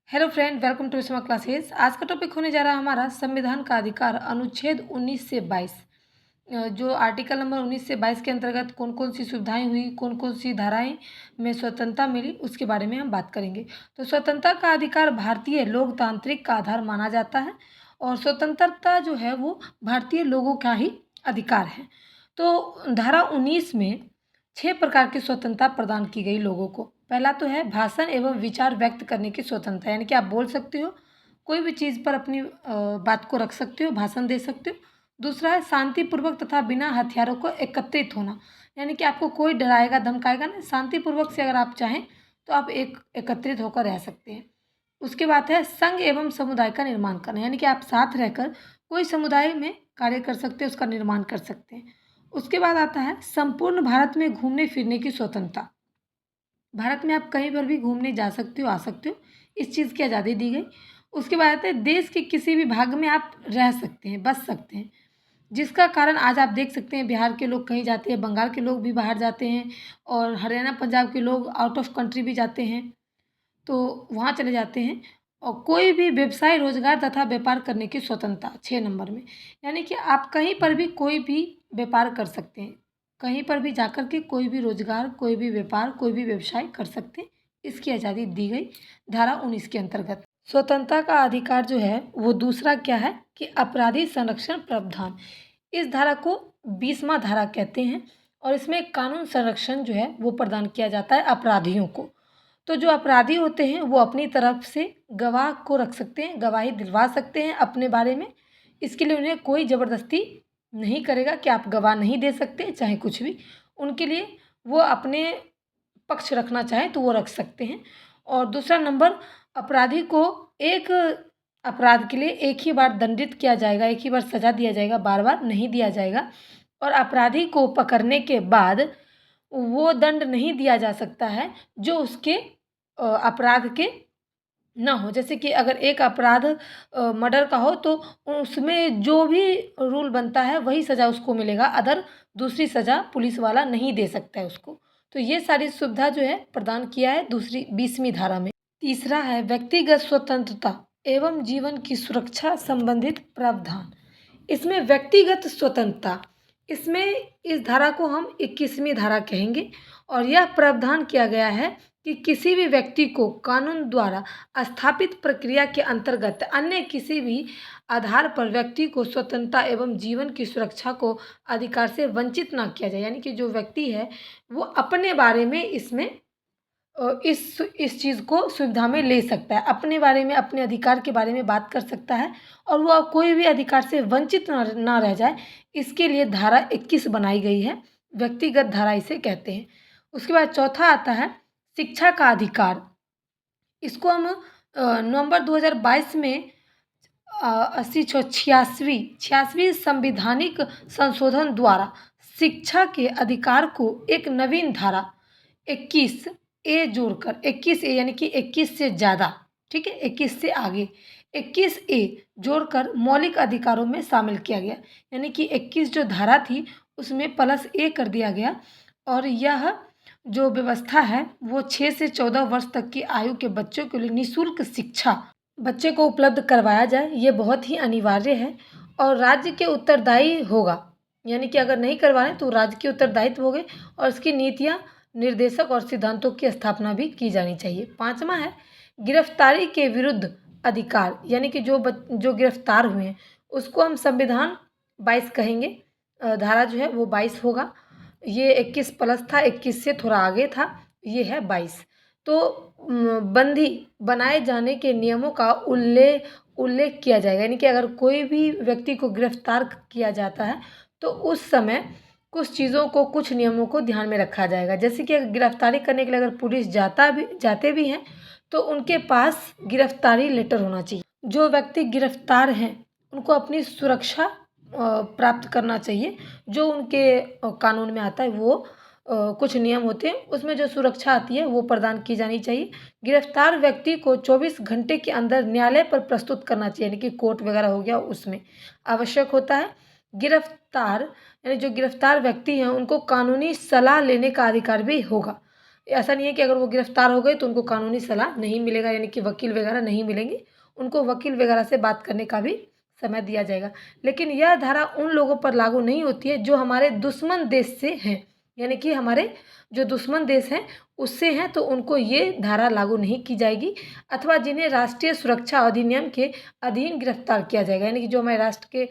Hello friend, welcome to स्मा classes. आज का टॉपिक होने जा रहा है हमारा संविधान का अधिकार अनुच्छेद 19 से 22। जो आर्टिकल नंबर 19 से 22 के अंतर्गत कौन कौन सी सुविधाएं हुई, कौन कौन सी धाराएं में स्वतंत्रता मिली, उसके बारे में हम बात करेंगे। तो स्वतंत्रता का अधिकार भारतीय लोकतांत्रिक का आधार माना जाता है और स्वतंत्रता जो है वो भारतीय लोगों का ही अधिकार है। तो धारा 19 में 6 प्रकार की स्वतंत्रता प्रदान की गई लोगों को। पहला तो है भाषण एवं विचार व्यक्त करने की स्वतंत्रता, यानी कि आप बोल सकते हो, कोई भी चीज़ पर अपनी बात को रख सकते हो, भाषण दे सकते हो। दूसरा है शांतिपूर्वक तथा बिना हथियारों को एकत्रित होना, यानी कि आपको कोई डराएगा धमकाएगा नहीं, शांतिपूर्वक से अगर आप चाहें तो आप एकत्रित होकर रह सकते हैं। उसके बाद है संघ एवं समुदाय का निर्माण करना, यानी कि आप साथ रहकर कोई समुदाय में कार्य कर सकते हैं, उसका निर्माण कर सकते हैं। उसके बाद आता है संपूर्ण भारत में घूमने फिरने की स्वतंत्रता। भारत में आप कहीं पर भी घूमने जा सकते हो, आ सकते हो, इस चीज़ की आज़ादी दी गई। उसके बाद आता है देश के किसी भी भाग में आप रह सकते हैं, बस सकते हैं, जिसका कारण आज आप देख सकते हैं बिहार के लोग कहीं जाते हैं, बंगाल के लोग भी बाहर जाते हैं और हरियाणा पंजाब के लोग आउट ऑफ कंट्री भी जाते हैं, तो वहाँ चले जाते हैं। और कोई भी व्यवसाय रोजगार तथा व्यापार करने की स्वतंत्रता 6 नंबर में, यानी कि आप कहीं पर भी कोई भी व्यापार कर सकते हैं, कहीं पर भी जाकर के कोई भी रोजगार, कोई भी व्यापार, कोई भी व्यवसाय कर सकते हैं, इसकी आज़ादी दी गई धारा 19 के अंतर्गत। स्वतंत्रता का अधिकार जो है वो दूसरा क्या है कि अपराधी संरक्षण प्रावधान। इस धारा को 20वां धारा कहते हैं और इसमें कानून संरक्षण जो है वो प्रदान किया जाता है अपराधियों को। तो जो अपराधी होते हैं वो अपनी तरफ से गवाह को रख सकते हैं, गवाही दिलवा सकते हैं अपने बारे में। इसके लिए उन्हें कोई ज़बरदस्ती नहीं करेगा कि आप गवाह नहीं दे सकते, चाहे कुछ भी। उनके लिए वो अपने पक्ष रखना चाहें तो वो रख सकते हैं। और दूसरा नंबर, अपराधी को एक अपराध के लिए एक ही बार दंडित किया जाएगा, एक ही बार सज़ा दिया जाएगा, बार-बार नहीं दिया जाएगा। और अपराधी को पकड़ने के बाद वो दंड नहीं दिया जा सकता है जो उसके अपराध के ना हो। जैसे कि अगर एक अपराध मर्डर का हो तो उसमें जो भी रूल बनता है वही सज़ा उसको मिलेगा, अदर दूसरी सज़ा पुलिस वाला नहीं दे सकता है उसको। तो ये सारी सुविधा जो है प्रदान किया है दूसरी 20वीं धारा में। तीसरा है व्यक्तिगत स्वतंत्रता एवं जीवन की सुरक्षा संबंधित प्रावधान। इसमें व्यक्तिगत स्वतंत्रता, इसमें इस धारा को हम 21वीं धारा कहेंगे और यह प्रावधान किया गया है कि किसी भी व्यक्ति को कानून द्वारा स्थापित प्रक्रिया के अंतर्गत अन्य किसी भी आधार पर व्यक्ति को स्वतंत्रता एवं जीवन की सुरक्षा को अधिकार से वंचित ना किया जाए, यानी कि जो व्यक्ति है वो अपने बारे में इसमें इस चीज़ को सुविधा में ले सकता है, अपने बारे में, अपने अधिकार के बारे में बात कर सकता है और वह कोई भी अधिकार से वंचित ना रह जाए, इसके लिए धारा 21 बनाई गई है, व्यक्तिगत धारा इसे कहते हैं। उसके बाद चौथा आता है शिक्षा का अधिकार। इसको हम नवंबर 2022 में 86वीं संविधानिक संशोधन द्वारा शिक्षा के अधिकार को एक नवीन धारा 21 ए जोड़कर, 21 ए यानी कि 21 से ज़्यादा, ठीक है, 21 से आगे 21 ए जोड़कर मौलिक अधिकारों में शामिल किया गया, यानी कि 21 जो धारा थी उसमें प्लस ए कर दिया गया। और यह जो व्यवस्था है वो 6 से 14 वर्ष तक की आयु के बच्चों के लिए निःशुल्क शिक्षा बच्चे को उपलब्ध करवाया जाए, ये बहुत ही अनिवार्य है और राज्य के उत्तरदायी होगा, यानी कि अगर नहीं करवाएं तो राज्य के उत्तरदायित्व हो गए और इसकी नीतियाँ, निर्देशक और सिद्धांतों की स्थापना भी की जानी चाहिए। पाँचवा है गिरफ्तारी के विरुद्ध अधिकार, यानी कि जो गिरफ्तार हुए हैं उसको हम संविधान 22 कहेंगे। धारा जो है वो 22 होगा, ये 21 प्लस था, 21 से थोड़ा आगे था, ये है 22। तो बंदी बनाए जाने के नियमों का उल्लेख किया जाएगा, यानी कि अगर कोई भी व्यक्ति को गिरफ्तार किया जाता है तो उस समय कुछ चीज़ों को, कुछ नियमों को ध्यान में रखा जाएगा। जैसे कि अगर गिरफ्तारी करने के लिए अगर पुलिस जाते भी हैं तो उनके पास गिरफ्तारी लेटर होना चाहिए। जो व्यक्ति गिरफ्तार हैं उनको अपनी सुरक्षा प्राप्त करना चाहिए, जो उनके कानून में आता है वो कुछ नियम होते हैं, उसमें जो सुरक्षा आती है वो प्रदान की जानी चाहिए। गिरफ्तार व्यक्ति को 24 घंटे के अंदर न्यायालय पर प्रस्तुत करना चाहिए, यानी कि कोर्ट वगैरह हो गया उसमें आवश्यक होता है। गिरफ्तार यानी जो गिरफ्तार व्यक्ति हैं उनको कानूनी सलाह लेने का अधिकार भी होगा, ऐसा नहीं है कि अगर वो गिरफ्तार हो गए तो उनको कानूनी सलाह नहीं मिलेगा, यानी कि वकील वगैरह नहीं मिलेंगे, उनको वकील वगैरह से बात करने का भी समय दिया जाएगा। लेकिन यह धारा उन लोगों पर लागू नहीं होती है जो हमारे दुश्मन देश से हैं, यानी कि हमारे जो दुश्मन देश हैं उससे हैं, तो उनको ये धारा लागू नहीं की जाएगी। अथवा जिन्हें राष्ट्रीय सुरक्षा अधिनियम के अधीन गिरफ्तार किया जाएगा, यानी कि जो हमारे राष्ट्र के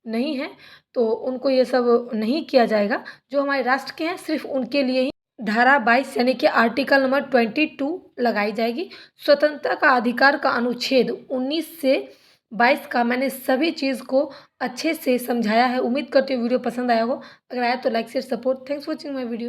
नहीं हैं तो उनको ये सब नहीं किया जाएगा। जो हमारे राष्ट्र के हैं सिर्फ उनके लिए ही धारा 22 यानी कि आर्टिकल नंबर 22 लगाई जाएगी। स्वतंत्रता का अधिकार का अनुच्छेद 19 से 22 का मैंने सभी चीज़ को अच्छे से समझाया है। उम्मीद करती हूँ वीडियो पसंद आया हो। अगर आया तो like share support. Thanks for watching my video.